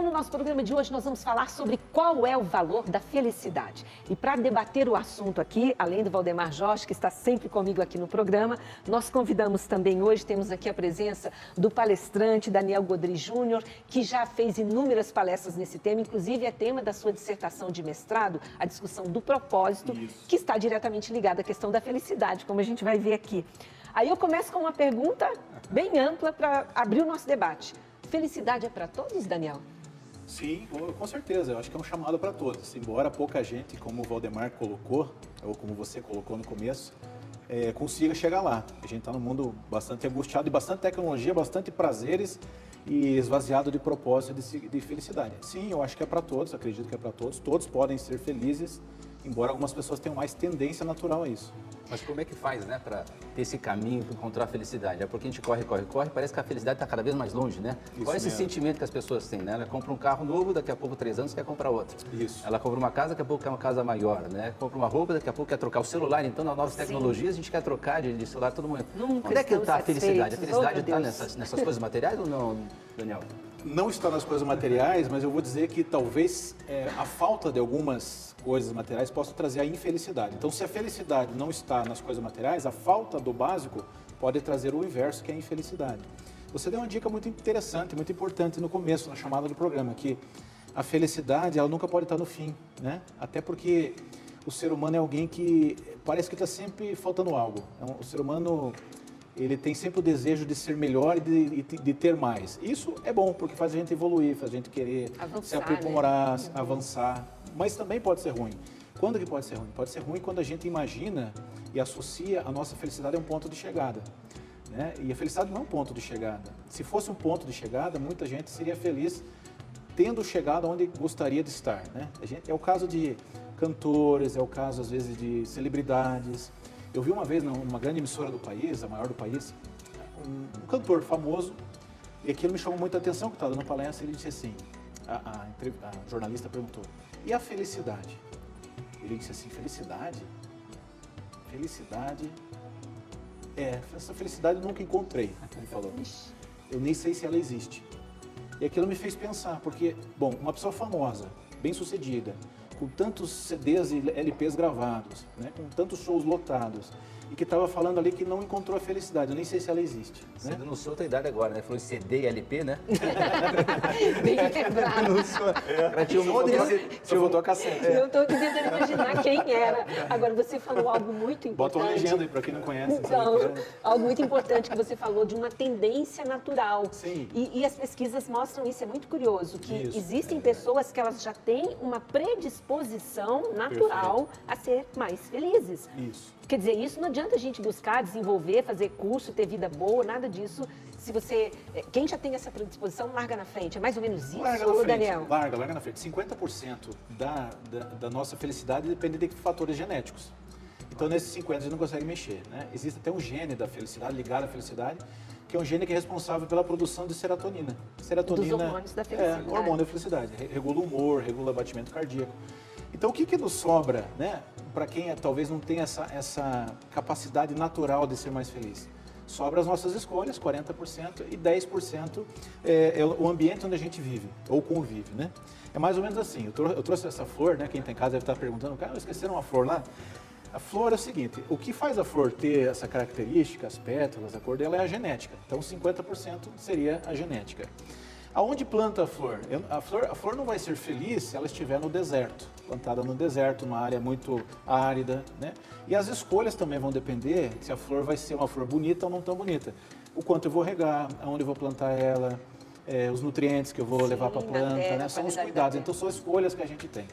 no nosso programa de hoje nós vamos falar sobre qual é o valor da felicidade. E para debater o assunto aqui, além do Valdemar Jorge, que está sempre comigo aqui no programa, nós convidamos também hoje, temos aqui a presença do palestrante Daniel Godry Júnior, que já fez inúmeras palestras nesse tema, inclusive é tema da sua dissertação de mestrado, a discussão do propósito, que está diretamente ligada à questão da felicidade, como a gente vai ver aqui. Aí eu começo com uma pergunta bem ampla para abrir o nosso debate. Felicidade é para todos, Daniel? Sim, com certeza. Eu acho que é um chamado para todos. Embora pouca gente, como o Valdemar colocou, ou como você colocou no começo, consiga chegar lá. A gente está num mundo bastante angustiado de bastante tecnologia, bastante prazeres e esvaziado de propósito de felicidade. Sim, eu acho que é para todos, acredito que é para todos. Todos podem ser felizes, embora algumas pessoas tenham mais tendência natural a isso. Mas como é que faz, né, para ter esse caminho para encontrar a felicidade? É porque a gente corre, parece que a felicidade está cada vez mais longe, né? Qual é esse sentimento que as pessoas têm, né? Ela compra um carro novo, daqui a pouco, 3 anos, quer comprar outro. Isso. Ela compra uma casa, daqui a pouco quer uma casa maior, né? Compra uma roupa, daqui a pouco quer trocar o celular. Então, nas novas tecnologias, a gente quer trocar de celular todo mundo. Onde é que está a felicidade? A felicidade está nessas coisas materiais ou não, Daniel? Não está nas coisas materiais, mas eu vou dizer que talvez a falta de algumas coisas materiais possa trazer a infelicidade. Então, se a felicidade não está nas coisas materiais, a falta do básico pode trazer o inverso, que é a infelicidade. Você deu uma dica muito interessante, muito importante no começo, na chamada do programa, que a felicidade ela nunca pode estar no fim, né? Até porque o ser humano é alguém que parece que está sempre faltando algo. O ser humano ele tem sempre o desejo de ser melhor e de ter mais. Isso é bom, porque faz a gente evoluir, faz a gente querer se aprimorar, né? Avançar. Mas também pode ser ruim. Quando que pode ser ruim? Pode ser ruim quando a gente imagina e associa a nossa felicidade a um ponto de chegada, né? E a felicidade não é um ponto de chegada. Se fosse um ponto de chegada, muita gente seria feliz tendo chegado onde gostaria de estar, né? É o caso de cantores, é o caso, às vezes, de celebridades. Eu vi uma vez numa grande emissora do país, a maior do país, um cantor famoso, e aquilo me chamou muita atenção, que estava dando palestra, e ele disse assim, a jornalista perguntou, e a felicidade? Ele disse assim, felicidade? Felicidade? Essa felicidade eu nunca encontrei, ele falou. Eu nem sei se ela existe. E aquilo me fez pensar, porque, bom, uma pessoa famosa, bem-sucedida, com tantos CDs e LPs gravados, né, com tantos shows lotados, e que estava falando ali que não encontrou a felicidade. Eu nem sei se ela existe. Você né? Não sou outra idade agora, né? Falou de CD e LP, né? Bem lembrado. Tinha um monte de... Você voltou a cassete. Eu estou tentando imaginar quem era. Agora, você falou algo muito importante. Bota uma legenda aí para quem não conhece. Então, algo muito importante que você falou de uma tendência natural. Sim. E as pesquisas mostram isso, é muito curioso, que existem pessoas que elas já têm uma predisposição natural a ser mais felizes. Isso. Quer dizer, isso não adianta a gente buscar, desenvolver, fazer curso, ter vida boa, nada disso. Se você... Quem já tem essa predisposição, larga na frente. É mais ou menos isso, Daniel? Larga na frente. 50% da nossa felicidade depende de fatores genéticos. Então, nesses 50% a gente não consegue mexer, né? Existe até um gene da felicidade, ligado à felicidade, que é um gene que é responsável pela produção de serotonina. Serotonina dos hormônios da felicidade. É, o hormônio da felicidade. Regula o humor, regula o batimento cardíaco. Então, o que nos sobra, né, para quem talvez não tenha essa capacidade natural de ser mais feliz? Sobra as nossas escolhas, 40%, e 10% é o ambiente onde a gente vive, ou convive, né? É mais ou menos assim, eu trouxe essa flor, né, quem está em casa deve estar perguntando, cara, esqueceram uma flor lá? A flor é o seguinte, o que faz a flor ter essa característica, as pétalas, a cor dela é a genética. Então, 50% seria a genética. Aonde planta a flor? A flor não vai ser feliz se ela estiver no deserto, plantada no deserto, numa área muito árida, né? E as escolhas também vão depender se a flor vai ser uma flor bonita ou não tão bonita. O quanto eu vou regar, aonde eu vou plantar ela, os nutrientes que eu vou levar para a planta, né? São os cuidados, então são escolhas que a gente tem.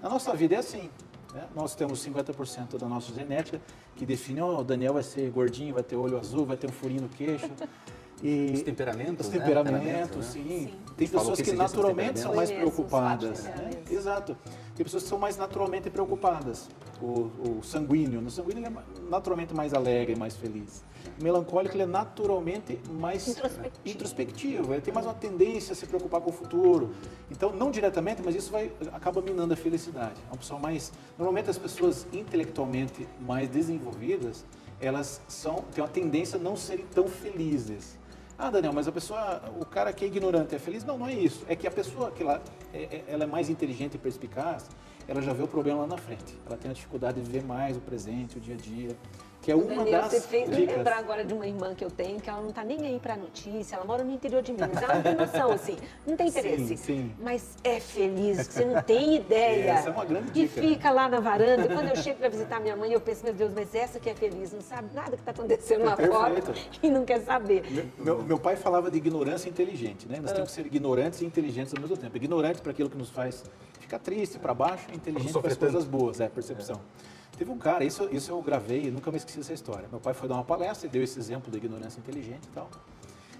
Na nossa vida é assim, né? Nós temos 50% da nossa genética que define, o Daniel vai ser gordinho, vai ter olho azul, vai ter um furinho no queixo. E os temperamentos, os temperamentos, sim. Tem pessoas que naturalmente são mais preocupadas. Né? Exato. Tem pessoas que são mais naturalmente preocupadas. O sanguíneo. No sanguíneo ele é naturalmente mais alegre, mais feliz. O melancólico ele é naturalmente mais introspectivo. Ele tem mais uma tendência a se preocupar com o futuro. Então, não diretamente, mas isso acaba minando a felicidade. É uma pessoa mais... Normalmente as pessoas intelectualmente mais desenvolvidas, elas têm uma tendência a não serem tão felizes. Ah, Daniel, mas o cara que é ignorante é feliz? Não, não é isso. É que a pessoa que ela é mais inteligente e perspicaz, ela já vê o problema lá na frente. Ela tem a dificuldade de ver mais o presente, o dia a dia. Que é uma das Você fez me dicas. lembrar agora de uma irmã que eu tenho, que ela não está nem aí para a notícia, ela mora no interior de Minas, ela não tem noção, assim, não tem interesse. Sim, sim. Mas é feliz, você não tem ideia. Essa é uma grande dica. E fica lá na varanda, e quando eu chego para visitar minha mãe, eu penso, meu Deus, mas essa que é feliz, não sabe nada que está acontecendo lá fora e não quer saber. Meu pai falava de ignorância inteligente, né? Nós temos que ser ignorantes e inteligentes ao mesmo tempo. Ignorante para aquilo que nos faz ficar triste, para baixo, e inteligente para as coisas boas, percepção. Teve um cara, isso eu gravei e nunca me esqueci dessa história. Meu pai foi dar uma palestra e deu esse exemplo da ignorância inteligente e tal.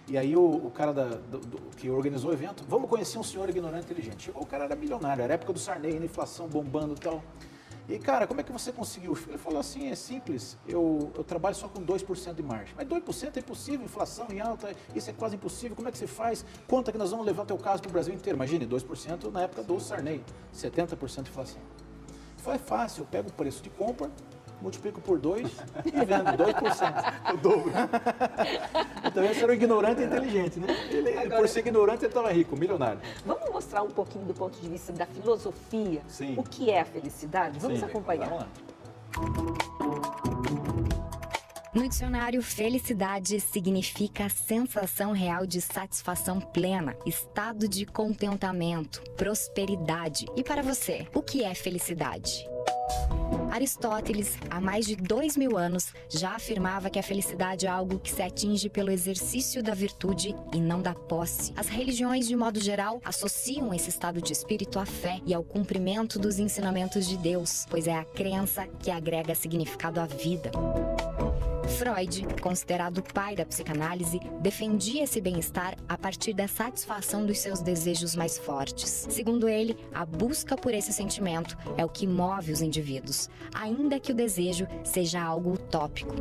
E aí o cara que organizou o evento, vamos conhecer um senhor ignorante e inteligente. Chegou, o cara era milionário, era a época do Sarney, a inflação bombando e tal. E cara, como é que você conseguiu? Ele falou assim, é simples, eu trabalho só com 2% de margem. Mas 2% é impossível, inflação em alta, isso é quase impossível, como é que você faz? Conta que nós vamos levar teu caso para o Brasil inteiro. Imagine, 2% na época do Sarney, 70% de inflação. É fácil, eu pego o preço de compra, multiplico por 2 e vendo 2%, o dobro. Então esse era o ignorante e inteligente, né? Agora, por ser ignorante, ele estava rico, milionário. Vamos mostrar um pouquinho do ponto de vista da filosofia, o que é a felicidade? Vamos acompanhar. Vamos lá. No dicionário, felicidade significa sensação real de satisfação plena, estado de contentamento, prosperidade. E para você, o que é felicidade? Aristóteles, há mais de 2000 anos, já afirmava que a felicidade é algo que se atinge pelo exercício da virtude e não da posse. As religiões, de modo geral, associam esse estado de espírito à fé e ao cumprimento dos ensinamentos de Deus, pois é a crença que agrega significado à vida. Freud, considerado o pai da psicanálise, defendia esse bem-estar a partir da satisfação dos seus desejos mais fortes. Segundo ele, a busca por esse sentimento é o que move os indivíduos, ainda que o desejo seja algo utópico.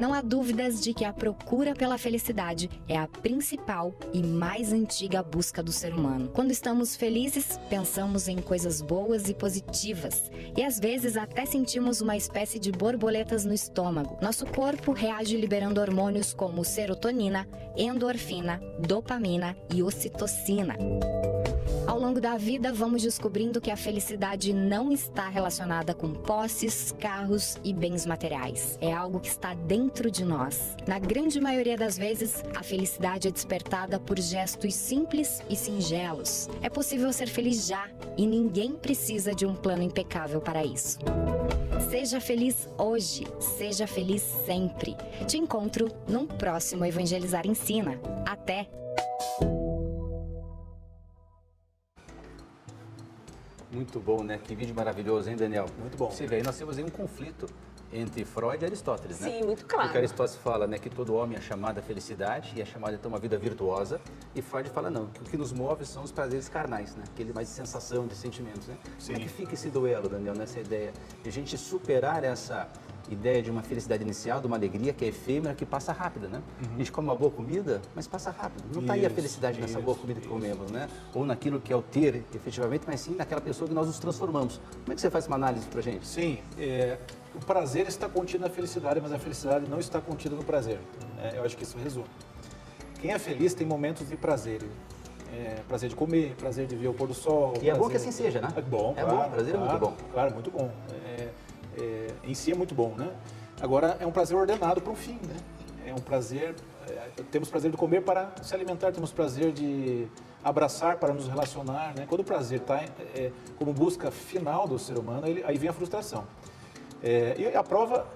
Não há dúvidas de que a procura pela felicidade é a principal e mais antiga busca do ser humano. Quando estamos felizes, pensamos em coisas boas e positivas, e às vezes até sentimos uma espécie de borboletas no estômago. Nosso corpo reage liberando hormônios como serotonina, endorfina, dopamina e ocitocina. Ao longo da vida, vamos descobrindo que a felicidade não está relacionada com posses, carros e bens materiais. É algo que está dentro de nós. Na grande maioria das vezes, a felicidade é despertada por gestos simples e singelos. É possível ser feliz já, e ninguém precisa de um plano impecável para isso. Seja feliz hoje, seja feliz sempre. Te encontro num próximo Evangelizar Ensina. Até! Muito bom, né? Que vídeo maravilhoso, hein, Daniel? Muito bom. Você vê, aí nós temos aí um conflito entre Freud e Aristóteles, né? Sim, muito claro. Porque Aristóteles fala, né, que todo homem é chamado à felicidade e é chamado a ter uma vida virtuosa. E Freud fala, não, que o que nos move são os prazeres carnais, né? Aquele mais de sensação, de sentimentos, né? Sim. Como é que fica esse duelo, Daniel, nessa ideia de a gente superar essa ideia de uma felicidade inicial, de uma alegria que é efêmera, que passa rápida, né? A gente come uma boa comida, mas passa rápido. Não está aí a felicidade nessa boa comida que comemos, né? Ou naquilo que é o ter, efetivamente, mas sim naquela pessoa que nós nos transformamos. Como é que você faz uma análise pra gente? Sim, o prazer está contido na felicidade, mas a felicidade não está contida no prazer. Eu acho que isso resume. Quem é feliz tem momentos de prazer. Prazer de comer, prazer de ver o pôr do sol. E é bom que assim seja, né? É bom, é claro, bom, prazer claro, é muito bom. Claro, muito bom. Em si é muito bom, né? Agora, é um prazer ordenado para um fim, né? É um prazer, temos prazer de comer para se alimentar, temos prazer de abraçar para nos relacionar, né? Quando o prazer está como busca final do ser humano, aí vem a frustração. E a prova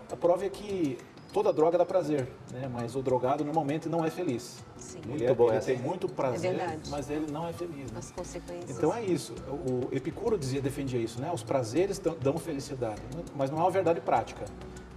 é que toda droga dá prazer, né? Mas o drogado normalmente não é feliz. Sim. Ele tem muito prazer, mas ele não é feliz. Né? As consequências. Então é isso. O Epicuro defendia isso, né? Os prazeres dão felicidade, mas não é uma verdade prática.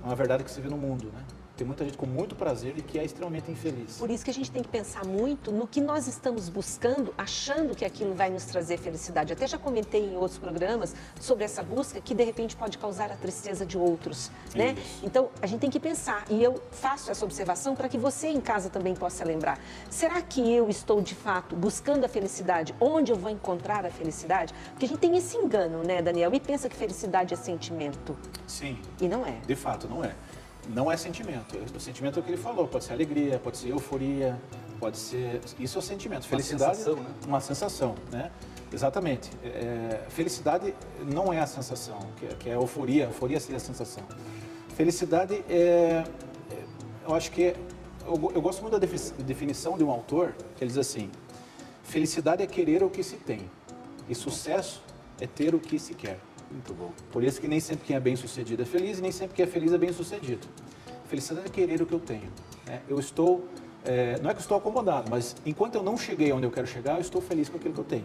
É uma verdade que se vê no mundo, né? Tem muita gente com muito prazer e que é extremamente infeliz. Por isso que a gente tem que pensar muito no que nós estamos buscando, achando que aquilo vai nos trazer felicidade. Até já comentei em outros programas sobre essa busca que de repente pode causar a tristeza de outros, né? Então a gente tem que pensar, e eu faço essa observação para que você em casa também possa lembrar. Será que eu estou de fato buscando a felicidade? Onde eu vou encontrar a felicidade? Porque a gente tem esse engano, né, Daniel? E pensa que felicidade é sentimento. Sim. E não é. De fato, não é. Não é sentimento. O sentimento é o que ele falou. Pode ser alegria, pode ser euforia, pode ser... Isso é o sentimento. Felicidade... Uma sensação, né? Uma sensação, né? Exatamente. Felicidade não é a sensação, que é a euforia. Euforia seria a sensação. Felicidade eu acho que... Eu gosto muito da definição de um autor, que ele diz assim: felicidade é querer o que se tem, e sucesso é ter o que se quer. Muito bom. Por isso que nem sempre quem é bem-sucedido é feliz, e nem sempre quem é feliz é bem-sucedido. Felicidade é querer o que eu tenho, né? Eu estou... não é que eu estou acomodado, mas enquanto eu não cheguei onde eu quero chegar, eu estou feliz com aquilo que eu tenho,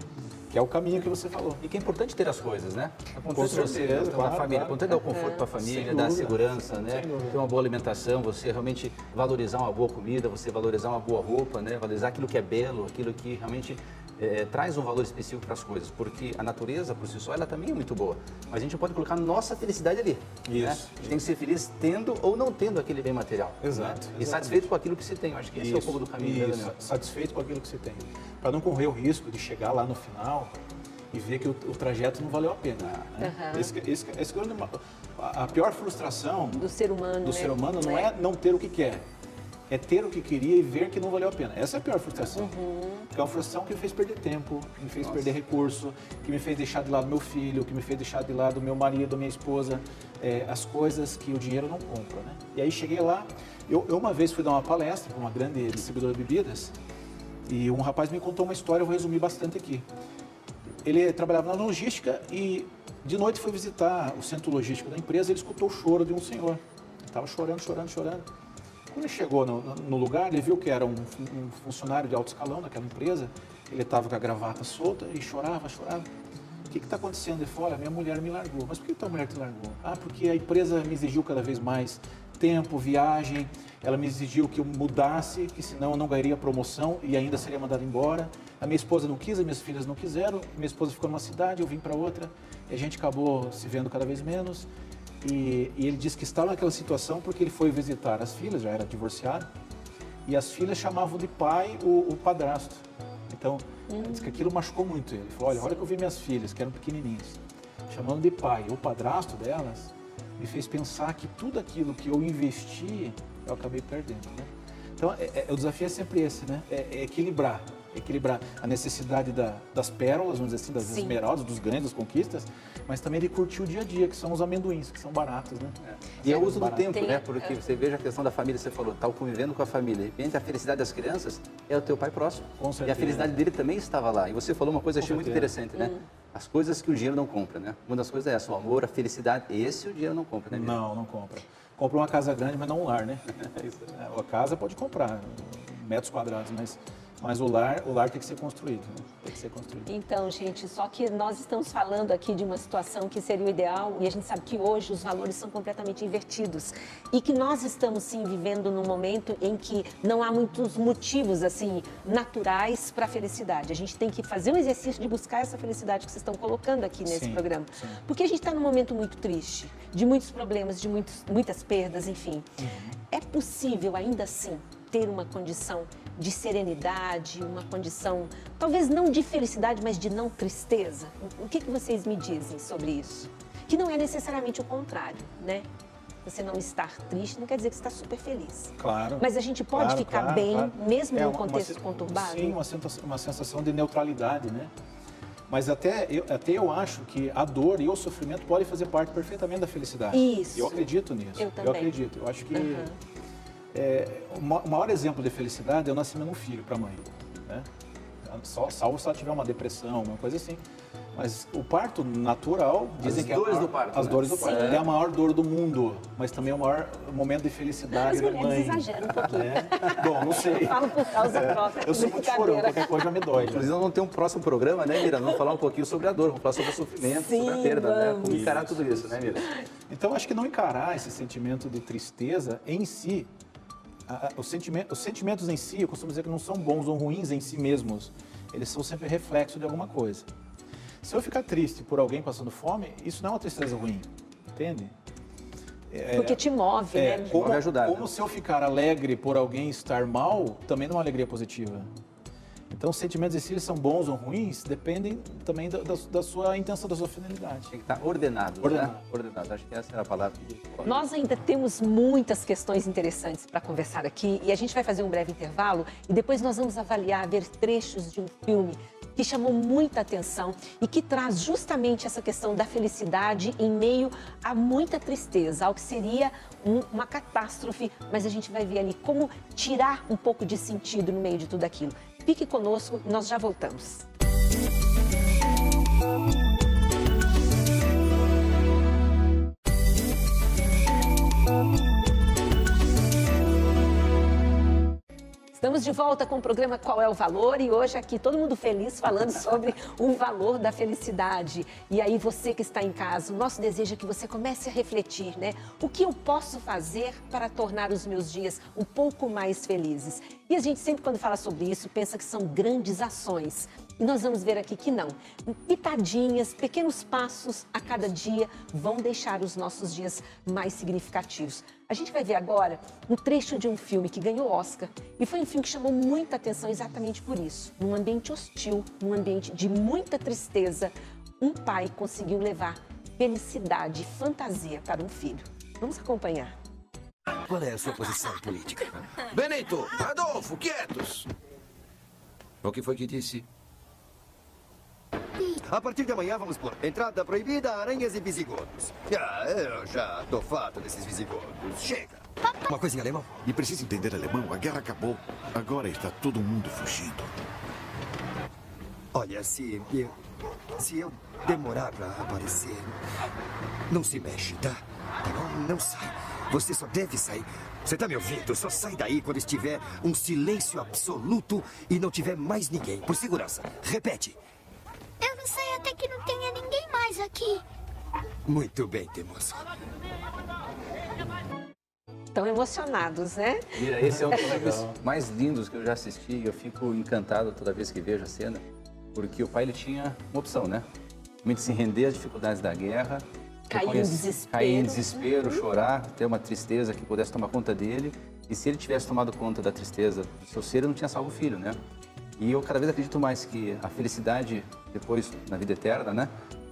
que é o caminho que você falou. E que é importante ter as coisas, né? É Com importante você certeza, ter uma claro, família, é claro. importante dar o conforto para a família, Sem dar a dúvida. segurança, né? Sem dúvida. Ter uma boa alimentação, você realmente valorizar uma boa comida, você valorizar uma boa roupa, né? Valorizar aquilo que é belo, aquilo que realmente traz um valor específico para as coisas, porque a natureza, por si só, ela também é muito boa. Mas a gente pode colocar nossa felicidade ali. Isso. Né? A gente tem que ser feliz tendo ou não tendo aquele bem material. Exato, Né? E satisfeito com aquilo que se tem. Eu acho que esse é um pouco do caminho, né, Daniel? Satisfeito com aquilo que você tem. Para não correr o risco de chegar lá no final e ver que o trajeto não valeu a pena. Né? A pior frustração Do ser humano, do né? ser humano não é não ter o que quer, é ter o que queria e ver que não valeu a pena. Essa é a pior frustração. Que é uma frustração que me fez perder tempo, que me fez perder recurso, que me fez deixar de lado meu filho, que me fez deixar de lado meu marido, minha esposa, as coisas que o dinheiro não compra, né? E aí cheguei lá, eu uma vez fui dar uma palestra para uma grande distribuidora de bebidas e um rapaz me contou uma história, eu vou resumir bastante aqui. Ele trabalhava na logística e de noite foi visitar o centro logístico da empresa e ele escutou o choro de um senhor. Ele estava chorando. Quando ele chegou no lugar, ele viu que era um funcionário de alto escalão daquela empresa. Ele estava com a gravata solta e chorava. O que está acontecendo? Ele falou: olha, minha mulher me largou. Mas por que tua mulher te largou? Ah, porque a empresa me exigiu cada vez mais tempo, viagem. Ela me exigiu que eu mudasse, que senão eu não ganharia promoção e ainda seria mandado embora. A minha esposa não quis, as minhas filhas não quiseram. Minha esposa ficou numa cidade, eu vim para outra. E a gente acabou se vendo cada vez menos. E ele disse que estava naquela situação porque ele foi visitar as filhas, já era divorciado, e as filhas chamavam de pai o padrasto. Então, ele disse que aquilo machucou muito ele. Ele falou: olha, a hora que eu vi minhas filhas, que eram pequenininhas, chamando de pai o padrasto delas, me fez pensar que tudo aquilo que eu investi, eu acabei perdendo, né? Então, o desafio é sempre esse, né? É equilibrar a necessidade das pérolas, vamos dizer assim, das esmeraldas, dos grandes conquistas, mas também de curtir o dia a dia, que são os amendoins, que são baratos, né? E é o uso do tempo, Tem, né? Porque você veja a questão da família, você falou, tá convivendo com a família. De repente, a felicidade das crianças é o teu pai próximo. Com certeza. E a felicidade dele também estava lá. E você falou uma coisa que eu achei muito certeza. interessante, né? As coisas que o dinheiro não compra, né? Uma das coisas é essa, o amor, a felicidade. Esse o dinheiro não compra, né? Miriam? Não compra. Compra uma casa grande, mas não um lar, né? A casa pode comprar metros quadrados, mas o lar tem que ser construído, né? Tem que ser construído. Então, gente, só que nós estamos falando aqui de uma situação que seria o ideal e a gente sabe que hoje os valores são completamente invertidos e que nós estamos, sim, vivendo num momento em que não há muitos motivos, assim, naturais para a felicidade. A gente tem que fazer um exercício de buscar essa felicidade que vocês estão colocando aqui nesse programa. Sim. Porque a gente está num momento muito triste, de muitos problemas, de muitas perdas, enfim. É possível, ainda assim, ter uma condição de serenidade, uma condição, talvez não de felicidade, mas de não tristeza? O que vocês me dizem sobre isso? Que não é necessariamente o contrário, né? Você não estar triste não quer dizer que você está super feliz. Claro. Mas a gente pode ficar bem, mesmo num contexto conturbado? Sim, uma sensação de neutralidade, né? Mas até eu acho que a dor e o sofrimento podem fazer parte perfeitamente da felicidade. Isso. Eu acredito nisso. Eu também. Eu acredito. Eu acho que o maior exemplo de felicidade é o nascimento de um filho para a mãe, né? Salvo se ela tiver uma depressão, uma coisa assim. Mas o parto natural, dizem que é as dores do parto. É a maior dor do mundo, mas também é o maior momento de felicidade da mãe. As mulheres exageram um pouquinho. Bom, não sei. Falo por causa própria. Eu sou muito chorão, qualquer coisa me dói. Inclusive, nós vamos ter um próximo programa, né, Mira? Vamos falar um pouquinho sobre a dor, vamos falar sobre o sofrimento, sobre a perda, né? Como encarar tudo isso, né, Mira? Então, acho que não encarar esse sentimento de tristeza em si, os sentimentos em si, eu costumo dizer que não são bons ou ruins em si mesmos, eles são sempre reflexo de alguma coisa. Se eu ficar triste por alguém passando fome, isso não é uma tristeza ruim, entende? Porque te move, né? Como, ajudar, como se eu ficar alegre por alguém estar mal, também não é uma alegria positiva. Então, os sentimentos em si são bons ou ruins, dependem também da sua intenção, da sua finalidade. Tem que estar ordenado. Ordenado. Né? Ordenado. Acho que essa era a palavra que eu... Nós ainda temos muitas questões interessantes para conversar aqui e a gente vai fazer um breve intervalo e depois nós vamos avaliar, ver trechos de um filme que chamou muita atenção e que traz justamente essa questão da felicidade em meio a muita tristeza, ao que seria uma catástrofe, mas a gente vai ver ali como tirar um pouco de sentido no meio de tudo aquilo. Fique conosco, nós já voltamos. Estamos de volta com o programa Qual é o Valor? E hoje aqui todo mundo feliz falando sobre o valor da felicidade. E aí você que está em casa, o nosso desejo é que você comece a refletir, né? O que eu posso fazer para tornar os meus dias um pouco mais felizes? E a gente sempre quando fala sobre isso pensa que são grandes ações. E nós vamos ver aqui que não. Pitadinhas, pequenos passos a cada dia vão deixar os nossos dias mais significativos. A gente vai ver agora um trecho de um filme que ganhou Oscar. E foi um filme que chamou muita atenção exatamente por isso. Num ambiente hostil, num ambiente de muita tristeza, um pai conseguiu levar felicidade e fantasia para um filho. Vamos acompanhar. Qual é a sua posição política? Benito, Adolfo, quietos! O que foi que disse? A partir de amanhã vamos por entrada proibida, aranhas e visigodos. Eu já tô farto desses visigodos. Chega! Uma coisa em alemão? E precisa entender alemão, a guerra acabou. Agora está todo mundo fugindo. Olha, se eu demorar pra aparecer, não se mexe, tá? Tá bom? Não sai. Você só deve sair. Você tá me ouvindo? Só sai daí quando estiver um silêncio absoluto e não tiver mais ninguém. Por segurança. Repete. Eu não sei até que não tenha ninguém mais aqui. Muito bem, teimoso. Tão emocionados, né? Mira, esse é um dos filmes mais lindos que eu já assisti e eu fico encantado toda vez que vejo a cena, porque o pai ele tinha uma opção, né? Realmente se render às dificuldades da guerra, cair em desespero, chorar, ter uma tristeza que pudesse tomar conta dele. E se ele tivesse tomado conta da tristeza do seu ser, ele não tinha salvo o filho, né? E eu cada vez acredito mais que a felicidade, depois, na vida eterna, né?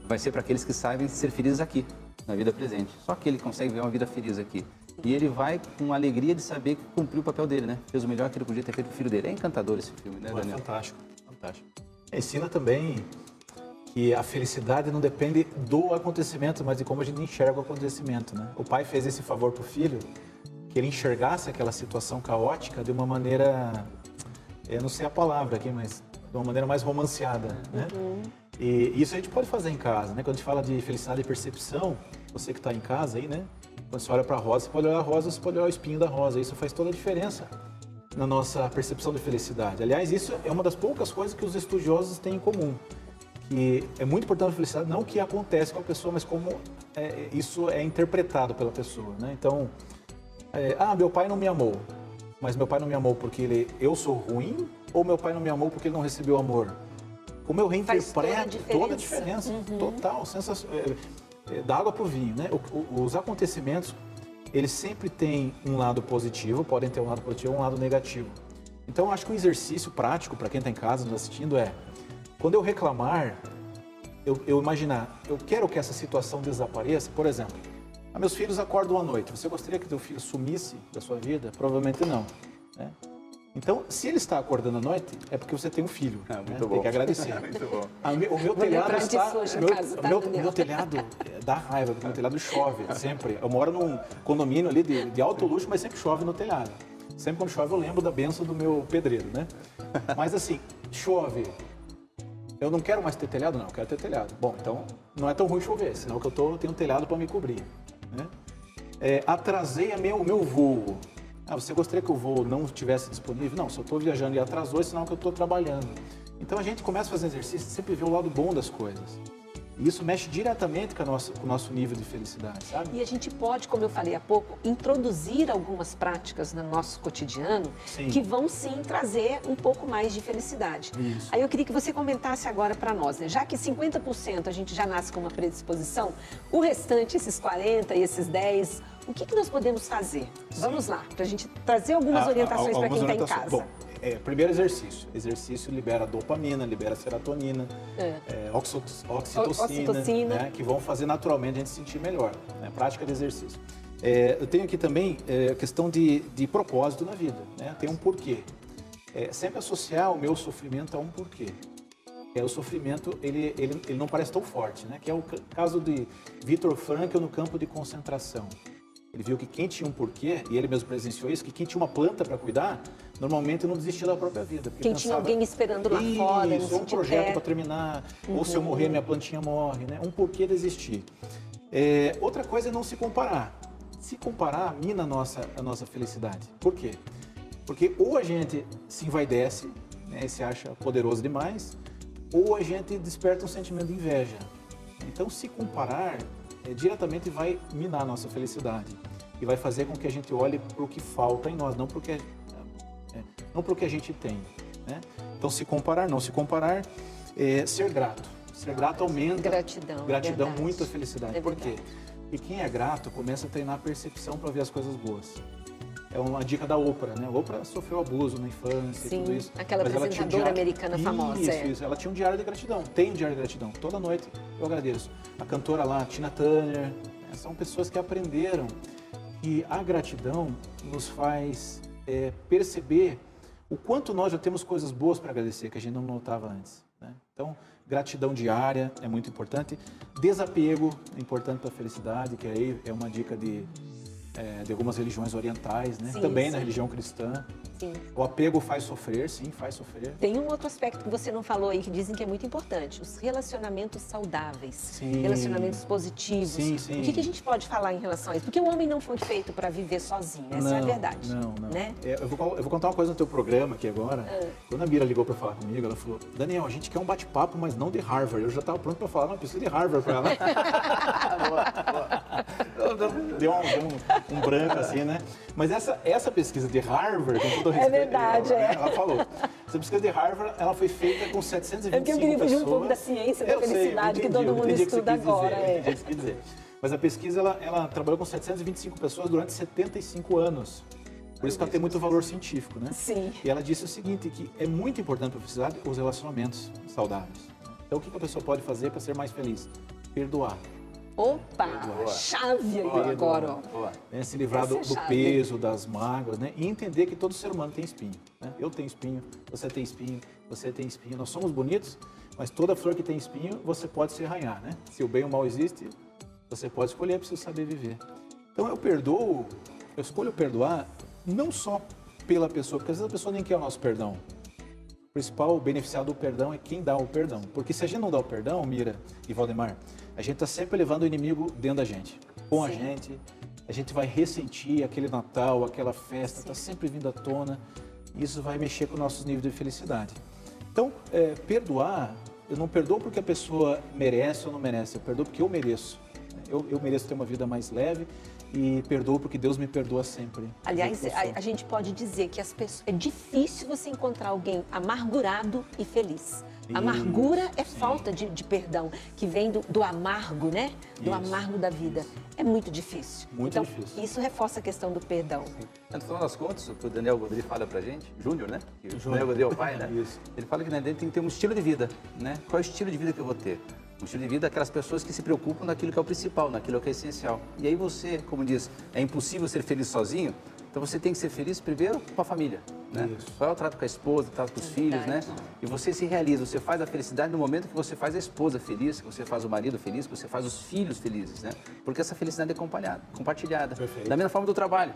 Vai ser para aqueles que sabem ser felizes aqui, na vida presente. Só aquele que consegue ver uma vida feliz aqui. E ele vai com a alegria de saber que cumpriu o papel dele, né? Fez o melhor que ele podia ter feito pro filho dele. É encantador esse filme, né, Daniel? Fantástico, fantástico. Ensina também que a felicidade não depende do acontecimento, mas de como a gente enxerga o acontecimento, né? O pai fez esse favor pro filho, que ele enxergasse aquela situação caótica de uma maneira, eu não sei a palavra aqui, mas de uma maneira mais romanceada, né? E isso a gente pode fazer em casa, né? Quando a gente fala de felicidade e percepção, você que está em casa aí, né? Quando você olha para a rosa, você pode olhar a rosa, você pode olhar o espinho da rosa. Isso faz toda a diferença na nossa percepção de felicidade. Aliás, isso é uma das poucas coisas que os estudiosos têm em comum. Que é muito importante a felicidade, não o que acontece com a pessoa, mas como isso é interpretado pela pessoa, né? Então, meu pai não me amou. Mas meu pai não me amou porque eu sou ruim? Ou meu pai não me amou porque ele não recebeu amor? Como eu reinterpreto, toda a diferença. Total, da água para o vinho, né? Os acontecimentos, eles sempre têm um lado positivo, podem ter um lado positivo e um lado negativo. Então, eu acho que o exercício prático, para quem está em casa nos assistindo, quando eu reclamar, eu imaginar, eu quero que essa situação desapareça, por exemplo, meus filhos acordam à noite, você gostaria que teu filho sumisse da sua vida? Provavelmente não, né? Então, se ele está acordando à noite, é porque você tem um filho, né? Tem que agradecer. Muito bom. O meu telhado está... Meu telhado dá raiva, porque meu telhado chove sempre. Eu moro num condomínio ali de alto luxo, mas sempre chove no telhado. Sempre quando chove eu lembro da bênção do meu pedreiro, né? Mas assim, chove. Eu não quero mais ter telhado? Não, eu quero ter telhado. Bom, então não é tão ruim chover, senão que eu tenho um telhado para me cobrir, né? Atrasei o meu voo. Você gostaria que o voo não estivesse disponível? Não, se eu estou viajando e atrasou, é sinal que eu estou trabalhando. Então a gente começa a fazer exercício e sempre vê o lado bom das coisas. E isso mexe diretamente com o nosso nível de felicidade, sabe? E a gente pode, como eu falei há pouco, introduzir algumas práticas no nosso cotidiano que vão sim trazer um pouco mais de felicidade. Isso. Aí eu queria que você comentasse agora para nós, né? Já que 50% a gente já nasce com uma predisposição, o restante, esses 40% e esses 10%, o que nós podemos fazer? Vamos lá, para a gente trazer algumas orientações para quem está em casa. Bom, Primeiro exercício. Exercício libera dopamina, libera serotonina, oxitocina, né, que vão fazer naturalmente a gente se sentir melhor. Né? Prática de exercício. Eu tenho aqui também a questão de propósito na vida. Né? Tem um porquê. Sempre associar o meu sofrimento a um porquê. O sofrimento, ele não parece tão forte, né? Que é o caso de Viktor Frankl no campo de concentração. Ele viu que quem tinha um porquê, e ele mesmo presenciou isso, que quem tinha uma planta para cuidar, normalmente não desistia da própria vida. Quem tinha alguém esperando lá fora, isso, um projeto para terminar, ou se eu morrer, minha plantinha morre, né? Um porquê de existir. Outra coisa é não se comparar. Se comparar, mina a nossa felicidade. Por quê? Porque ou a gente se envaidece, né, e se acha poderoso demais, ou a gente desperta um sentimento de inveja. Então, se comparar, diretamente vai minar a nossa felicidade e vai fazer com que a gente olhe para o que falta em nós, não para o que a gente tem. Né? Então, se comparar, não se comparar, ser grato. Ser grato aumenta gratidão muito a felicidade. Por quê? E quem é grato começa a treinar a percepção para ver as coisas boas. É uma dica da Oprah, né? A Oprah sofreu abuso na infância, sim, tudo isso. Aquela apresentadora americana famosa. Isso. Ela tinha um diário de gratidão, tem um diário de gratidão. Toda noite eu agradeço. A cantora lá, Tina Turner, né? São pessoas que aprenderam que a gratidão nos faz perceber o quanto nós já temos coisas boas para agradecer, que a gente não notava antes. Né? Então, gratidão diária é muito importante. Desapego é importante para a felicidade, que aí é uma dica de algumas religiões orientais, né? Sim, também sim. na religião cristã. Sim. O apego faz sofrer, sim, faz sofrer. Tem um outro aspecto que você não falou aí, que dizem que é muito importante, os relacionamentos saudáveis, Sim. relacionamentos positivos. Sim, sim. O que a gente pode falar em relação a isso? Porque o homem não foi feito para viver sozinho, essa é a verdade. Não. Né? Eu vou contar uma coisa no teu programa aqui agora. Quando a Mira ligou para falar comigo, ela falou, Daniel, a gente quer um bate-papo, mas não de Harvard. Eu já estava pronto para falar, não, preciso de Harvard para ela. Deu um branco assim, né? Mas essa pesquisa de Harvard, com todo o respeito, verdade, ela falou. Essa pesquisa de Harvard, ela foi feita com 725 pessoas. Eu queria fugir um pouco da ciência, da felicidade, que todo mundo estuda agora. Entendi o que você quis dizer. Mas a pesquisa, ela trabalhou com 725 pessoas durante 75 anos. Por isso que ela tem muito valor científico, né? Sim. E ela disse o seguinte, que é muito importante para a felicidade os relacionamentos saudáveis. Então, o que a pessoa pode fazer para ser mais feliz? Perdoar. Opa, chave aí agora, ó. Se livrar do peso, das mágoas, né? E entender que todo ser humano tem espinho. Né? Eu tenho espinho, você tem espinho, você tem espinho. Nós somos bonitos, mas toda flor que tem espinho, você pode se arranhar, né? Se o bem ou o mal existe, você pode escolher, é preciso saber viver. Então eu escolho perdoar não só pela pessoa, porque às vezes a pessoa nem quer o nosso perdão. O principal beneficiado do perdão é quem dá o perdão. Porque se a gente não dá o perdão, Mira e Valdemar, a gente está sempre levando o inimigo dentro da gente, com a gente vai ressentir aquele Natal, aquela festa, está sempre vindo à tona, e isso vai mexer com nossos níveis de felicidade. Então, perdoar, eu não perdoo porque a pessoa merece ou não merece, eu perdoo porque eu mereço. Eu mereço ter uma vida mais leve e perdoo porque Deus me perdoa sempre. Aliás, a gente pode dizer que é difícil você encontrar alguém amargurado e feliz. Amargura é falta de perdão, que vem do amargo, né? Do amargo da vida. É muito difícil. Muito difícil. Isso reforça a questão do perdão. No final das contas, o que o Daniel Godry fala pra gente, Júnior, né? O Daniel Godry é o pai, né? Isso. Ele fala que né, tem que ter um estilo de vida, né? Qual é o estilo de vida que eu vou ter? Um estilo de vida daquelas pessoas que se preocupam naquilo que é o principal, naquilo que é essencial. E aí você, como diz, é impossível ser feliz sozinho, então você tem que ser feliz primeiro com a família, né? Qual é o trato com a esposa, o trato com os filhos, né? E você se realiza, você faz a felicidade no momento que você faz a esposa feliz, que você faz o marido feliz, que você faz os filhos felizes, né? Porque essa felicidade é compartilhada. Perfeito. Da mesma forma do trabalho.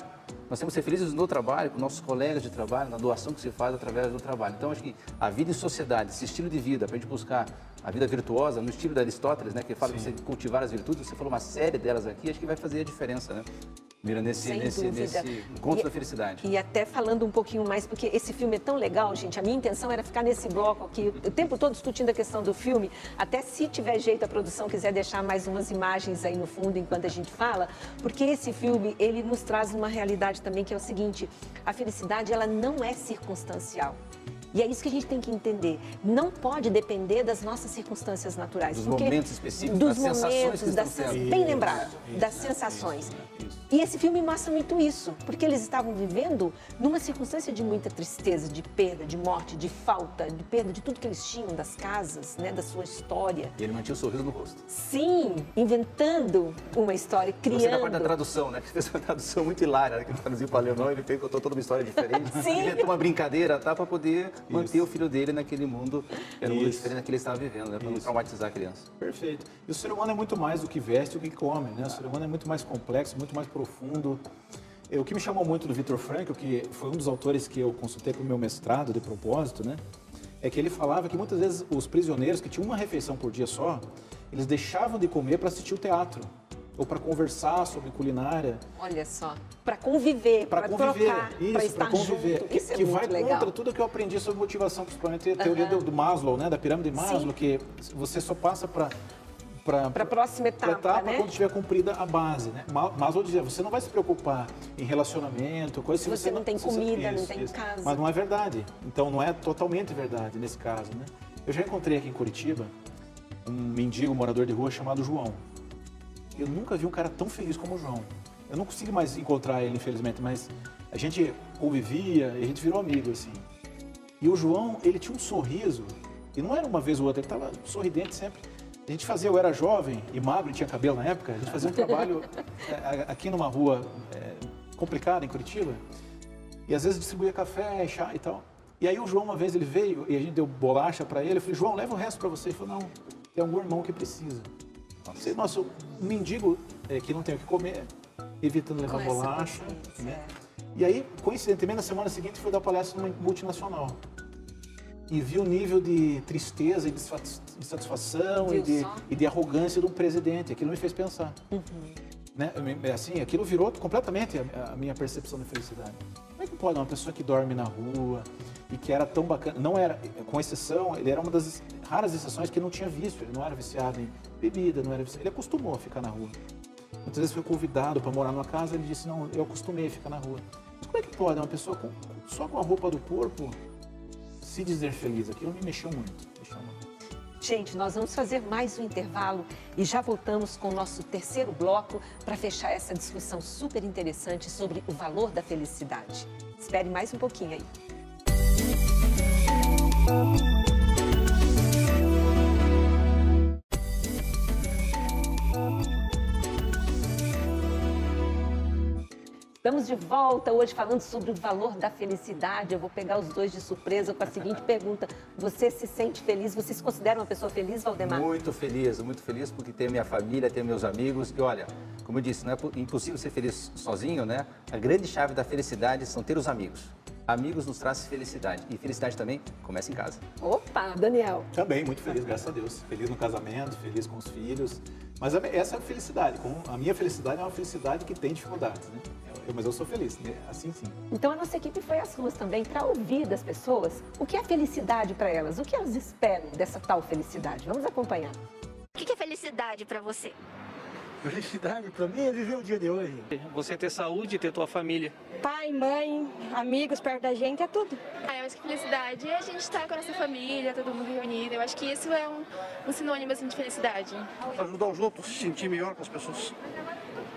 Nós temos que ser felizes no trabalho, com nossos colegas de trabalho, na doação que se faz através do trabalho. Então, acho que a vida em sociedade, esse estilo de vida, para a gente buscar a vida virtuosa, no estilo de Aristóteles, né? Que fala que você cultivar as virtudes, você falou uma série delas aqui, acho que vai fazer a diferença, né? Mira, nesse encontro da felicidade. E até falando um pouquinho mais, porque esse filme é tão legal, gente, a minha intenção era ficar nesse bloco aqui, o tempo todo discutindo a questão do filme, até se tiver jeito a produção quiser deixar mais umas imagens aí no fundo enquanto a gente fala, porque esse filme, ele nos traz uma realidade também que é o seguinte, a felicidade, ela não é circunstancial. E é isso que a gente tem que entender. Não pode depender das nossas circunstâncias naturais. Dos momentos específicos, dos das sensações que momentos, estão tendo. bem lembrado, das sensações. E esse filme mostra muito isso, porque eles estavam vivendo numa circunstância de muita tristeza, de perda, de morte, de falta, de perda de tudo que eles tinham, das casas, né, da sua história. E ele mantinha o sorriso no rosto. Sim, inventando uma história, criando. Você na parte da tradução, né? Que fez uma tradução muito hilária, né? Que ele traduziu para alemão, ele contou toda uma história diferente. Sim. Inventou uma brincadeira, tá? Para poder manter o filho dele naquele mundo, era um mundo diferente que ele estava vivendo, né? Para não traumatizar a criança. Perfeito. E o ser humano é muito mais do que veste, o que come, né? O ser humano é muito mais complexo, muito mais profundo. O que me chamou muito do Viktor Frankl, que foi um dos autores que eu consultei para o meu mestrado de propósito, né? É que ele falava que muitas vezes os prisioneiros que tinham uma refeição por dia só, eles deixavam de comer para assistir o teatro ou para conversar sobre culinária. Olha só, para conviver, para trocar, para estar conviver. junto. Isso é que muito vai legal. contra tudo que eu aprendi sobre motivação, principalmente a teoria do Maslow, né? Da pirâmide de Maslow, que você só passa para a próxima etapa, né? quando tiver cumprida a base, né? Maslow dizia, você não vai se preocupar em relacionamento, coisa se você não tem comida, não tem casa. Mas não é verdade. Então não é totalmente verdade nesse caso, né? Eu já encontrei aqui em Curitiba um mendigo morador de rua chamado João. Eu nunca vi um cara tão feliz como o João. Eu não consigo mais encontrar ele, infelizmente, mas a gente convivia e a gente virou amigo, assim. E o João, ele tinha um sorriso, e não era uma vez ou outra, ele estava sorridente sempre. A gente fazia, eu era jovem e magro, e tinha cabelo na época, a gente fazia um trabalho aqui numa rua complicada, em Curitiba, e às vezes distribuía café, chá e tal. E aí o João, uma vez, ele veio e a gente deu bolacha para ele, eu falei, João, leva o resto para você. Ele falou, não, tem algum irmão que precisa. Nossa, um mendigo que não tem o que comer, evitando levar bolacha, né? E aí, coincidentemente, na semana seguinte, fui dar palestra numa multinacional. E vi o nível de tristeza e de insatisfação e de arrogância de um presidente. Aquilo me fez pensar. Né? Assim, aquilo virou completamente a minha percepção de felicidade. Como é que pode uma pessoa que dorme na rua e que era tão bacana, não era, com exceção, ele era uma das raras exceções que não tinha vício, ele não era viciado em bebida, não era viciado, ele acostumou a ficar na rua. Muitas vezes foi convidado para morar numa casa, ele disse, não, eu acostumei a ficar na rua. Mas como é que pode uma pessoa só com a roupa do corpo se dizer feliz? Aquilo me mexeu muito, Gente, nós vamos fazer mais um intervalo e já voltamos com o nosso terceiro bloco para fechar essa discussão super interessante sobre o valor da felicidade. Espere mais um pouquinho aí. Estamos de volta hoje falando sobre o valor da felicidade. Eu vou pegar os dois de surpresa com a seguinte pergunta. Você se sente feliz? Você se considera uma pessoa feliz, Valdemar? Muito feliz porque tenho minha família, tenho meus amigos. E olha, como eu disse, não é impossível ser feliz sozinho, né? A grande chave da felicidade são ter os amigos. Amigos nos traz felicidade. E felicidade também começa em casa. Opa, Daniel. Também, muito feliz, graças a Deus. Feliz no casamento, feliz com os filhos. Mas essa é a felicidade. A minha felicidade é uma felicidade que tem dificuldades, né? Mas eu sou feliz, né? Assim sim. Então a nossa equipe foi às ruas também para ouvir das pessoas o que é felicidade para elas, o que elas esperam dessa tal felicidade. Vamos acompanhar. O que é felicidade pra você? Felicidade para mim é viver o dia de hoje. Você ter saúde, ter tua família. Pai, mãe, amigos perto da gente, é tudo. Eu acho que felicidade é a gente estar com a nossa família, todo mundo reunido. Eu acho que isso é um sinônimo assim, de felicidade. Ajudar os outros, se sentir melhor com as pessoas.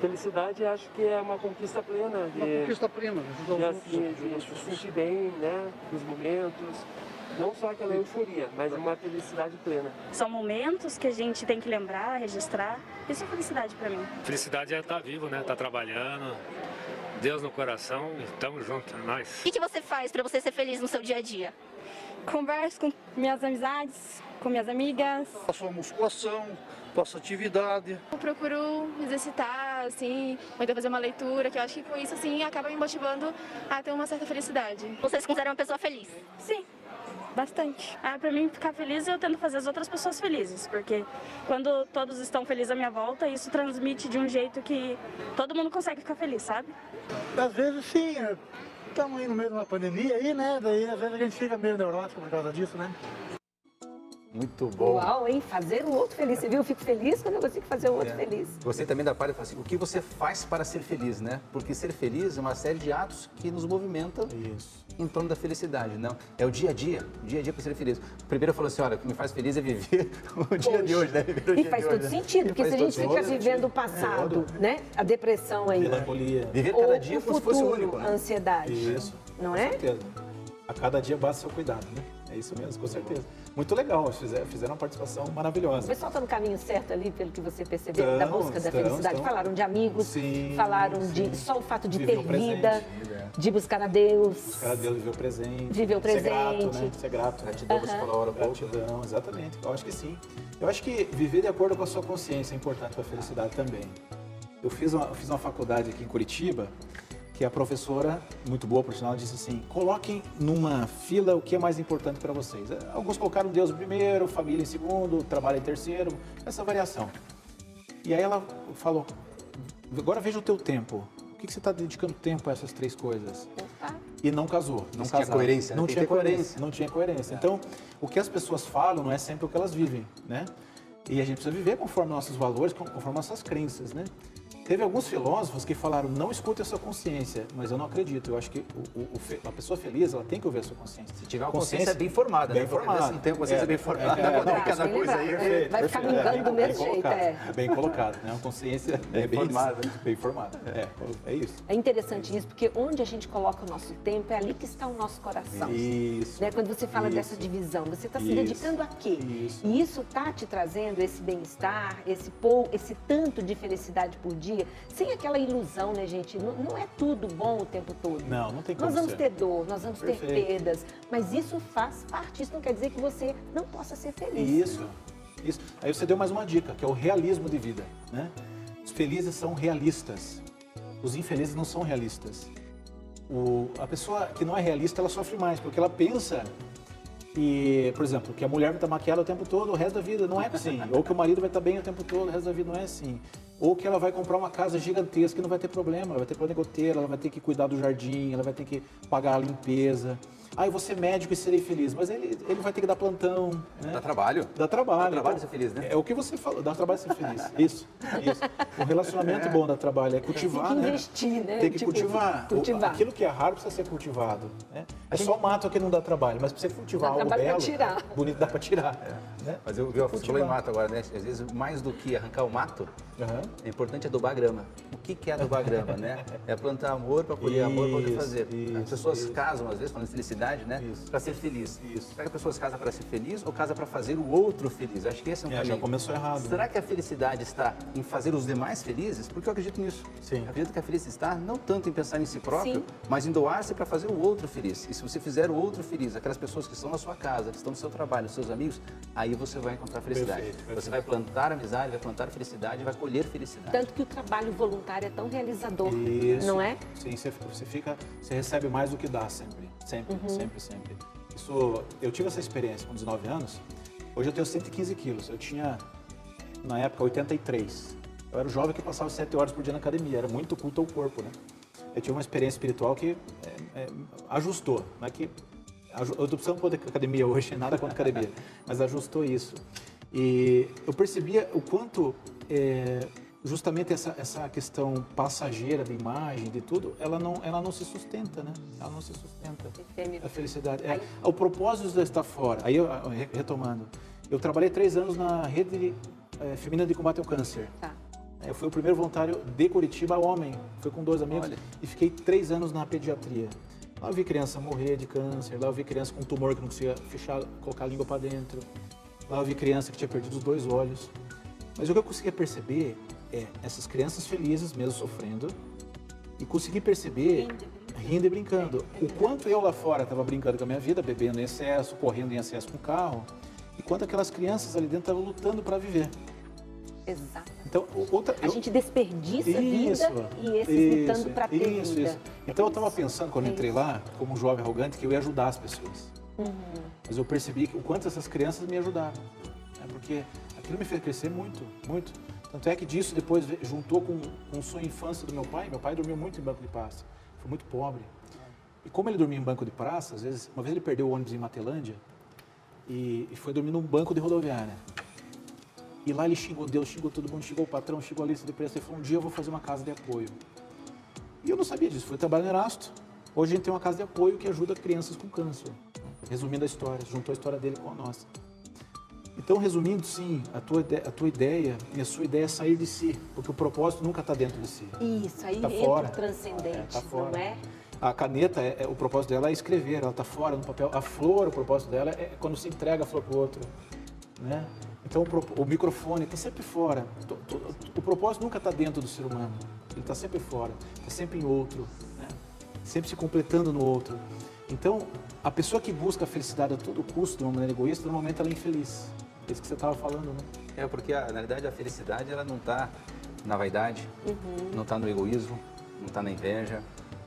Felicidade acho que é uma conquista plena. Uma conquista plena, ajudar os outros. De se sentir bem, né, nos momentos. Não só aquela euforia, mas uma felicidade plena. São momentos que a gente tem que lembrar, registrar. Isso é felicidade pra mim. Felicidade é estar vivo, né? Estar trabalhando, Deus no coração e estamos juntos, é nóis. O que você faz pra você ser feliz no seu dia a dia? Converso com minhas amizades, com minhas amigas. Faço uma musculação, faço atividade. Eu procuro me exercitar, assim, ou então fazer uma leitura, que eu acho que com isso, assim, acaba me motivando a ter uma certa felicidade. Você se considera uma pessoa feliz? Sim. Bastante. Pra mim ficar feliz, eu tento fazer as outras pessoas felizes, porque quando todos estão felizes à minha volta, isso transmite de um jeito que todo mundo consegue ficar feliz, sabe? Às vezes sim, estamos aí no meio de uma pandemia aí, né? Daí às vezes a gente fica meio neurótico por causa disso, né? Muito bom. Uau, hein? Fazer o outro feliz. Você viu? Eu fico feliz quando eu consigo fazer o outro feliz. Gostei também da parte, assim, o que você faz para ser feliz, né? Porque ser feliz é uma série de atos que nos movimentam em torno da felicidade, não? É o dia a dia para ser feliz. Primeiro falou assim, olha, o que me faz feliz é viver o dia de hoje, né? Viver o dia E faz de todo hoje, né? sentido, porque se a gente fica vivendo o passado, né? A depressão aí. Melancolia. Viver Ou cada dia o como se fosse o futuro, único, né? a ansiedade. Isso. Não Com é? certeza. A cada dia basta o seu cuidado, né? É isso mesmo, com certeza. Muito legal, fizeram uma participação O maravilhosa. pessoal está no caminho certo ali, pelo que você percebeu, da busca da felicidade. Falaram de amigos, Sim, falaram sim. de só o fato de Viver ter o presente. vida, de buscar a Deus. Buscar a Deus, viver o presente. Viver o presente. Ser grato, né? Ser grato. Gratidão, você falou a hora pouco. Gratidão, exatamente. Eu acho que sim. Eu acho que viver de acordo com a sua consciência é importante para a felicidade também. Eu fiz uma faculdade aqui em Curitiba, que a professora, muito boa por sinal, disse assim, coloquem numa fila o que é mais importante para vocês. Alguns colocaram Deus em primeiro, família em segundo, trabalho em terceiro, essa variação. E aí ela falou, agora veja o teu tempo. O que você está dedicando tempo a essas três coisas? E não casou. Não tinha coerência, né? Não Tem tinha que ter coerência. Não tinha coerência. Então, o que as pessoas falam não é sempre o que elas vivem, né? E a gente precisa viver conforme nossos valores, conforme nossas crenças, né? Teve alguns filósofos que falaram, não escute a sua consciência, mas eu não acredito. Eu acho que a pessoa feliz, ela tem que ouvir a sua consciência. Se tiver uma consciência bem formada, bem né? formada. Se não tem uma consciência bem formada, não cada coisa aí. Vai ficar brincando do mesmo jeito, Bem colocado, né? Uma consciência bem formada. Bem formada. É isso. É interessante isso, porque onde a gente coloca o nosso tempo, é ali que está o nosso coração. Isso. Né? Quando você fala dessa divisão, você está se dedicando a quê? Isso. E isso está te trazendo esse bem-estar, esse tanto de felicidade por dia, sem aquela ilusão, né, gente? Não é tudo bom o tempo todo. Não tem como Nós vamos ser. ter dor, nós vamos ter perdas, mas isso faz parte, isso não quer dizer que você não possa ser feliz. Isso. Aí você deu mais uma dica, que é o realismo de vida, né? Os felizes são realistas, os infelizes não são realistas. A pessoa que não é realista, ela sofre mais, porque ela pensa que, por exemplo, que a mulher vai estar maquiada o tempo todo, o resto da vida, não é assim. Ou que o marido vai estar bem o tempo todo, o resto da vida não é assim. Ou que ela vai comprar uma casa gigantesca e não vai ter problema, ela vai ter plano de goteira, ela vai ter que cuidar do jardim, ela vai ter que pagar a limpeza. Ah, eu vou ser médico e serei feliz, mas ele vai ter que dar plantão. Né? Dá trabalho. Dá trabalho. Dá trabalho ser feliz, né? É o que você falou, dá trabalho ser feliz. Isso. Um relacionamento bom dá trabalho, é cultivar, tem que investir, né? Tem que cultivar. Aquilo que é raro precisa ser cultivado. Né? É só mato que não dá trabalho, mas precisa cultivar algo belo, bonito, dá para tirar. Né? Mas eu vi você falou em mato agora, né? Às vezes, mais do que arrancar o mato, é importante adubar a grama. O que é adubar a grama, né? É plantar amor para colher amor para poder fazer. As pessoas casam, às vezes, falando de felicidade, né? Para ser feliz. Será que as pessoas casam para ser feliz ou casam para fazer o outro feliz? Acho que esse é um caminho. Já começou errado. Será que a felicidade está em fazer os demais felizes? Porque eu acredito nisso. Sim. Eu acredito que a felicidade está não tanto em pensar em si próprio, mas em doar-se para fazer o outro feliz. E se você fizer o outro feliz, aquelas pessoas que estão na sua casa, que estão no seu trabalho, os seus amigos, aí você vai encontrar felicidade. Perfeito. Você vai plantar amizade, vai plantar felicidade, vai colher felicidade. Tanto que o trabalho voluntário é tão realizador, não é? Sim, você recebe mais do que dá sempre. Sempre. Eu tive essa experiência com 19 anos, hoje eu tenho 115 quilos, eu tinha, na época, 83. Eu era um jovem que passava 7 horas por dia na academia, era muito culto ao corpo, né? Eu tive uma experiência espiritual que ajustou, não é que... Eu estou precisando poder academia hoje, nada contra academia, mas ajustou isso. E eu percebia o quanto, justamente essa questão passageira de imagem, de tudo, ela não se sustenta, né? Ela não se sustenta. A felicidade. O propósito de estar fora. Aí, retomando, eu trabalhei 3 anos na rede feminina de combate ao câncer. Eu fui o primeiro voluntário de Curitiba, homem. Fui com 2 amigos e fiquei 3 anos na pediatria. Lá eu vi criança morrer de câncer, lá eu vi criança com tumor que não conseguia colocar a língua para dentro. Lá eu vi criança que tinha perdido os 2 olhos. Mas o que eu conseguia perceber é essas crianças felizes, mesmo sofrendo, e consegui perceber, rindo e brincando, o quanto eu lá fora estava brincando com a minha vida, bebendo em excesso, correndo em excesso com o carro, e quanto aquelas crianças ali dentro estavam lutando para viver. Exato. Então, a gente desperdiça vida e esses lutando para ter vida. Então eu estava pensando, quando entrei lá, como um jovem arrogante, que eu ia ajudar as pessoas. Mas eu percebi o quanto essas crianças me ajudaram. Porque aquilo me fez crescer muito, muito. Tanto é que disso depois juntou com um sonho de infância do meu pai. Meu pai dormiu muito em banco de praça, foi muito pobre. E como ele dormia em banco de praça, uma vez ele perdeu o ônibus em Matelândia, e foi dormir num banco de rodoviária. E lá ele xingou Deus, xingou todo mundo, xingou o patrão, xingou a lista de preço. Ele falou, um dia eu vou fazer uma casa de apoio. E eu não sabia disso, fui trabalhar no Erasto. Hoje a gente tem uma casa de apoio que ajuda crianças com câncer. Resumindo a história, juntou a história dele com a nossa. Então, resumindo, sim, a tua ideia e a sua ideia é sair de si, porque o propósito nunca está dentro de si. Isso, aí tá entra fora. o transcendente, Tá fora. não é? A caneta, o propósito dela é escrever, ela está fora no papel. A flor, o propósito dela é quando se entrega a flor para o outro, né? Então, o microfone está sempre fora. O propósito nunca está dentro do ser humano, ele está sempre fora, está sempre em outro, né? Sempre se completando no outro. Então, a pessoa que busca a felicidade a todo custo, de uma maneira egoísta, normalmente ela é infeliz. É isso que você estava falando, né? Porque, na realidade, a felicidade ela não está na vaidade, não está no egoísmo, não está na inveja,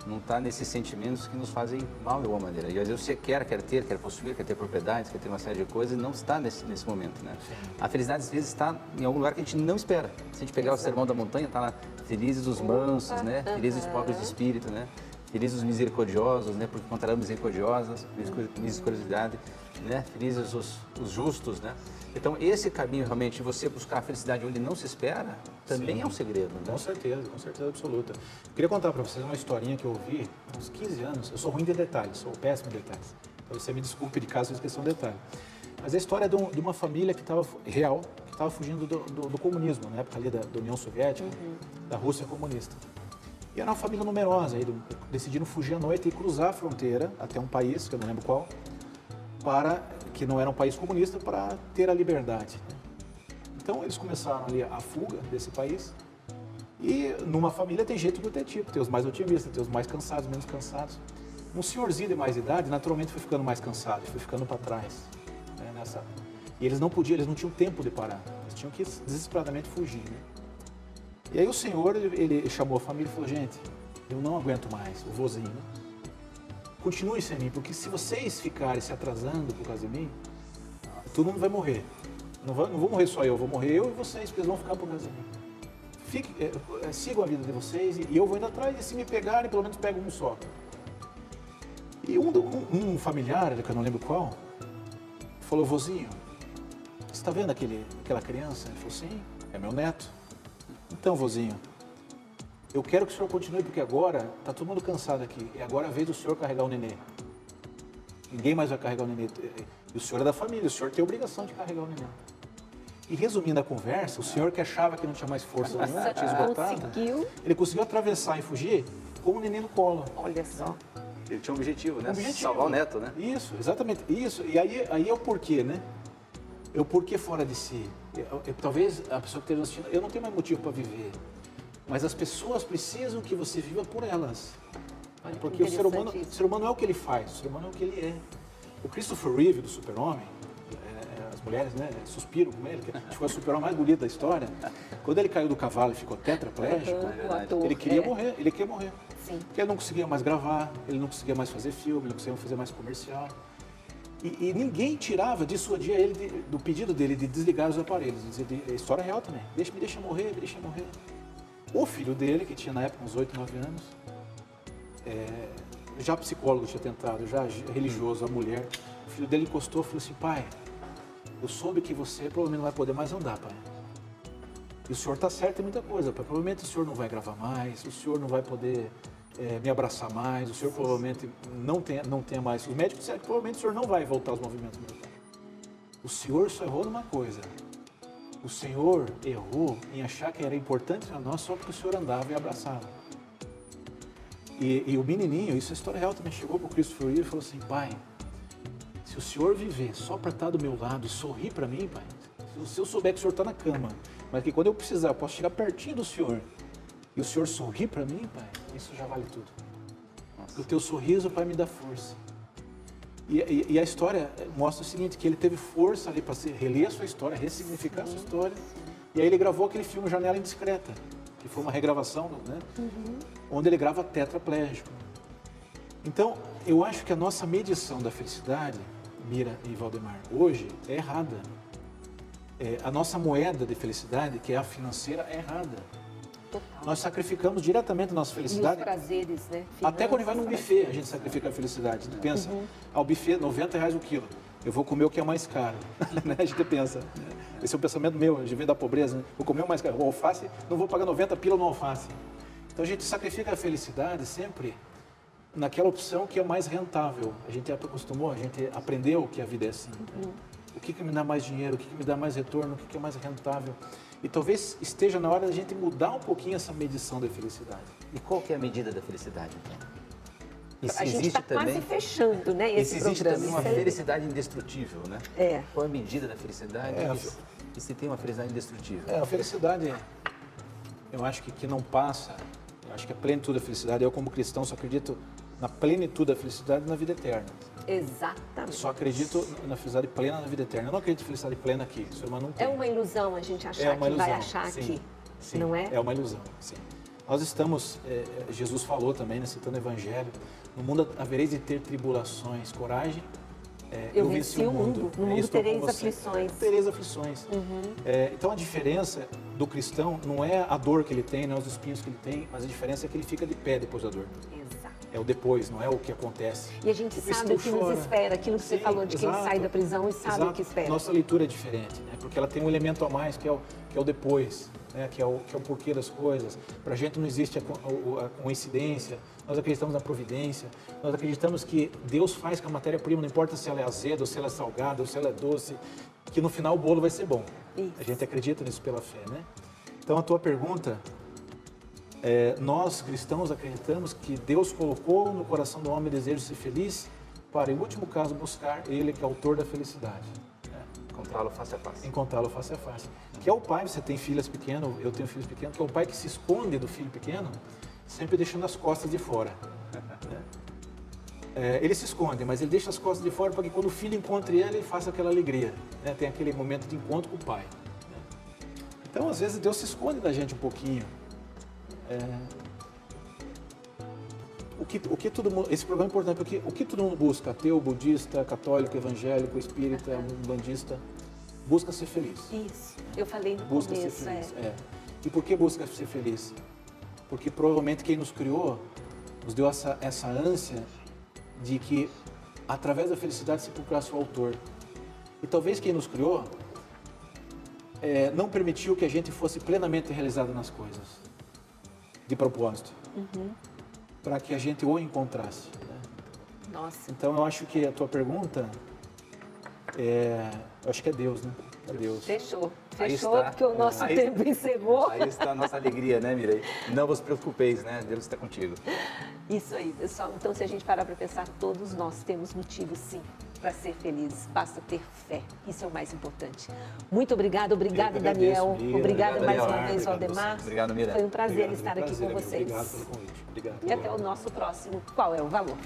não está nesses sentimentos que nos fazem mal de alguma maneira. E às vezes você quer ter, quer possuir, quer ter propriedades, quer ter uma série de coisas e não está nesse momento, né? A felicidade, às vezes, está em algum lugar que a gente não espera. Se a gente pegar o Sermão da Montanha, está lá, felizes os mansos, né? Felizes os pobres de espírito, né? Felizes os misericordiosos, né? Porque encontrarão misericordiosidade, né? Felizes os justos, né? Então, esse caminho, realmente, de você buscar a felicidade onde não se espera, também é um segredo, né? Com certeza absoluta. Eu queria contar para vocês uma historinha que eu ouvi há uns 15 anos. Eu sou ruim de detalhes, sou péssimo em detalhes. Então, você me desculpe de caso eu esqueça um detalhe. Mas a história de uma família que estava fugindo do comunismo, na época ali da União Soviética, da Rússia comunista. E era uma família numerosa, eles decidiram fugir à noite e cruzar a fronteira até um país, que eu não lembro qual, que não era um país comunista, para ter a liberdade. Então eles começaram ali a fuga desse país e numa família tem jeito do tipo, tem os mais otimistas, tem os mais cansados, menos cansados. Um senhorzinho de mais idade naturalmente foi ficando mais cansado, foi ficando para trás, né, E eles não tinham tempo de parar, eles tinham que desesperadamente fugir, né? E aí o senhor, ele chamou a família e falou, gente, eu não aguento mais, o vozinho, continue sem mim, porque se vocês ficarem se atrasando por causa de mim, todo mundo vai morrer. Não vou morrer só eu, vou morrer eu e vocês, porque eles vão ficar por causa de mim. Sigam a vida de vocês e eu vou indo atrás, e se me pegarem, pelo menos pego um só. E um familiar, que eu não lembro qual, falou, vozinho, você está vendo aquela criança? Ele falou, sim, é meu neto. Então, vozinho, eu quero que o senhor continue, porque agora está todo mundo cansado aqui. E agora é a vez do senhor carregar o nenê. Ninguém mais vai carregar o nenê. E o senhor é da família, o senhor tem a obrigação de carregar o nenê. E resumindo a conversa, o senhor que achava que não tinha mais força nenhuma, tinha esgotado, ele conseguiu atravessar e fugir com o nenê no colo. Olha só. Ele tinha um objetivo, né? Salvar o neto, né? Isso, exatamente. Isso. E aí é o porquê, né? É o porquê fora de si. Talvez a pessoa que esteja assistindo, eu não tenho mais motivo para viver. Mas as pessoas precisam que você viva por elas. Porque o ser humano é o que ele faz, o ser humano é o que ele é. O Christopher Reeve, do Super-Homem, as mulheres, né, suspiram com ele, que foi o super-homem mais bonito da história. Quando ele caiu do cavalo e ficou tetraplégico, ele queria morrer, Sim. Porque ele não conseguia mais gravar, ele não conseguia mais fazer filme, ele não conseguia fazer mais comercial. E ninguém tirava, dissuadia ele do pedido dele de desligar os aparelhos, de história real também, me deixa morrer. O filho dele, que tinha na época uns 8, 9 anos, já psicólogo tinha tentado, já religioso, a mulher, o filho dele encostou e falou assim, pai, eu soube que você provavelmente não vai poder mais andar, pai. E o senhor está certo em muita coisa, pai. Provavelmente o senhor não vai gravar mais, o senhor não vai poder me abraçar mais, o senhor provavelmente não tenha mais. Os médicos disseram que provavelmente o senhor não vai voltar aos movimentos militares. O senhor só errou numa coisa. O senhor errou em achar que era importante para nós só porque o senhor andava e abraçava. E o menininho, isso é história real também, chegou para o Christopher Reeve e falou assim, pai, se o senhor viver só para estar do meu lado e sorrir para mim, pai, se eu souber que o senhor está na cama, mas que quando eu precisar eu posso chegar pertinho do senhor e o senhor sorrir para mim, pai, isso já vale tudo. Nossa. O teu sorriso, pai, me dá força. E a história mostra o seguinte, que ele teve força ali para reler a sua história, ressignificar a sua história. E aí ele gravou aquele filme Janela Indiscreta, que foi uma regravação, né? Onde ele grava tetraplégico. Então, eu acho que a nossa medição da felicidade, Mira e Valdemar, hoje é errada. A nossa moeda de felicidade, que é a financeira, é errada. Total. Nós sacrificamos diretamente a nossa felicidade. E os prazeres, né? Até quando vai num buffet, a gente sacrifica a felicidade. Pensa, o buffet, R$90 o quilo. eu vou comer o que é mais caro. Né? A gente pensa, né? Esse é o pensamento meu, a gente vem da pobreza, né? Vou comer o mais caro. O alface, não vou pagar 90 pila no alface. Então a gente sacrifica a felicidade sempre naquela opção que é mais rentável. A gente acostumou, a gente aprendeu que a vida é assim. Né? O que me dá mais dinheiro, o que me dá mais retorno, o que é mais rentável. E talvez esteja na hora da gente mudar um pouquinho essa medição da felicidade. E qual que é a medida da felicidade, então? A gente está quase fechando, né, esse existe programa. também uma felicidade indestrutível, né? É. Qual a medida da felicidade? E se tem uma felicidade indestrutível? A felicidade, eu acho que não passa, eu acho que a plenitude da felicidade, eu como cristão só acredito na plenitude da felicidade na vida eterna. Exatamente. Só acredito na felicidade plena na vida eterna. Eu não acredito em felicidade plena aqui, o ser humano não tem. É uma ilusão a gente achar que vai achar aqui, sim, não é? É uma ilusão, sim. Nós estamos, Jesus falou também, né, citando o Evangelho, no mundo havereis de ter tribulações, coragem, eu venci o mundo. No mundo tereis aflições. Tereis aflições. Então a diferença do cristão não é a dor que ele tem, não é os espinhos que ele tem, mas a diferença é que ele fica de pé depois da dor. Exato. É o depois, não é o que acontece. E a gente sabe o que nos espera, aquilo que você falou de quem sai da prisão e sabe o que espera. Nossa leitura é diferente, né? Porque ela tem um elemento a mais que é o depois, né? que é o porquê das coisas. Para a gente não existe a coincidência, nós acreditamos na providência, nós acreditamos que Deus faz com a matéria-prima, não importa se ela é azeda, ou se ela é salgada, ou se ela é doce, que no final o bolo vai ser bom. Isso. A gente acredita nisso pela fé, né? Então a tua pergunta... nós cristãos acreditamos que Deus colocou no coração do homem o desejo de ser feliz para, em último caso, buscar Ele, que é autor da felicidade. Encontrá-lo face a face. Encontrá-lo face a face. Que é o pai, você tem filhas pequenas, eu tenho filhos pequenos, que é o pai que se esconde do filho pequeno, sempre deixando as costas de fora. Ele se esconde, mas ele deixa as costas de fora para que quando o filho encontre ele faça aquela alegria. Né? Tem aquele momento de encontro com o pai. Então, às vezes, Deus se esconde da gente um pouquinho. Esse programa é importante porque o que todo mundo busca, ateu, budista, católico, evangélico, espírita, umbandista, busca ser feliz. Isso, eu falei no busca começo. Ser feliz. E por que busca ser feliz? Porque provavelmente quem nos criou nos deu essa ânsia de que através da felicidade se procurasse o autor. E talvez quem nos criou não permitiu que a gente fosse plenamente realizado nas coisas. De propósito, para que a gente o encontrasse. Né? Nossa. Então, eu acho que a tua pergunta, eu acho que é Deus, né? É Deus. Fechou, porque o nosso tempo encerrou. Aí está a nossa alegria, né, Mirei? Não vos preocupeis, né? Deus está contigo. Isso aí, pessoal. Então, se a gente parar para pensar, todos nós temos motivo, sim, para ser felizes. Basta ter fé. Isso é o mais importante. Muito obrigada, Daniel. Obrigada mais uma vez, Valdemar. Obrigado, Mira. Foi um prazer estar aqui com vocês. Obrigado pelo convite. Obrigado. E até o nosso próximo Qual é o Valor?